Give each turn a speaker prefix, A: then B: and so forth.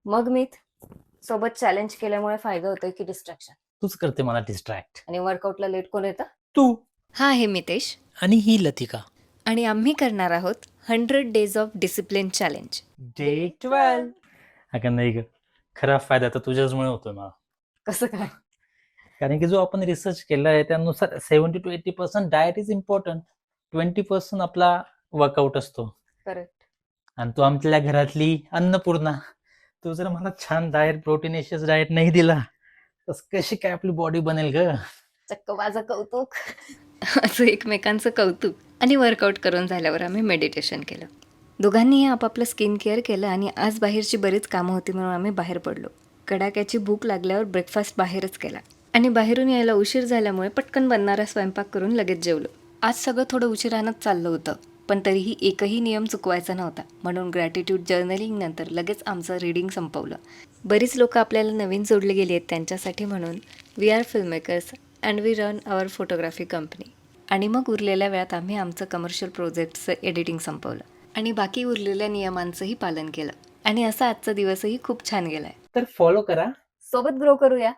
A: मग मी सोबत चॅलेंज केल्यामुळे फायदा होतोय की डिस्ट्रॅक्शन?
B: तूच करते मला डिस्ट्रॅक्ट.
A: आणि वर्कआउटला लेट कोण येतं?
B: तू.
C: हा आहे मितेश
B: आणि ही लतिका.
C: आणि आम्ही करणार आहोत 100 days of discipline challenge.
B: Day 12. अगं नाही ग, खरा फायदा तर तुझ्याचमुळे होतोय मला.
A: कसं काय?
B: कारण की जो आपण रिसर्च केला आहे त्यानुसार 70 to 80% डाएट इज इम्पॉर्टंट. 20% आपला वर्कआउट असतो.
A: करेक्ट.
B: आणि तू आमच्या घरातली अन्नपूर्णा. तू जर मला छान डाएट, प्रोटीनेशियस डाएट नाही दिला तर कशी काय आपली बॉडी बनेल ग?
A: चक्क माझं कौतुक.
C: असं एकमेकांचं कौतुक. आणि वर्कआउट करून झाल्यावर आम्ही मेडिटेशन केलं. दोघांनीही आपापलं स्किन केअर केलं आणि आज बाहेरची बरीच कामं होती म्हणून आम्ही बाहेर पडलो. कडाक्याची भूक लागल्यावर ब्रेकफास्ट बाहेरच केला आणि बाहेरून यायला उशीर झाल्यामुळे पटकन बनणारा स्वयंपाक करून लगेच जेवलो. आज सगळं थोडं उशिरानंच चाललं होतं, पण तरीही एकही नियम चुकवायचा नव्हता म्हणून ग्रॅटिट्यूड जर्नलिंग नंतर लगेच आमचं रीडिंग संपवलं. बरीच लोक आपल्याला नवीन जोडले गेली आहेत त्यांच्यासाठी म्हणून we are film makers and we run our photography company. आणि मग उरलेल्या वेळात आम्ही आमचं कमर्शियल प्रोजेक्टचं एडिटिंग संपवलं आणि बाकी उरलेल्या नियमांचंही पालन केलं. आणि असा आजचा दिवसही खूप छान गेलाय.
B: तर फॉलो करा.
A: सोबत ग्रो करूया.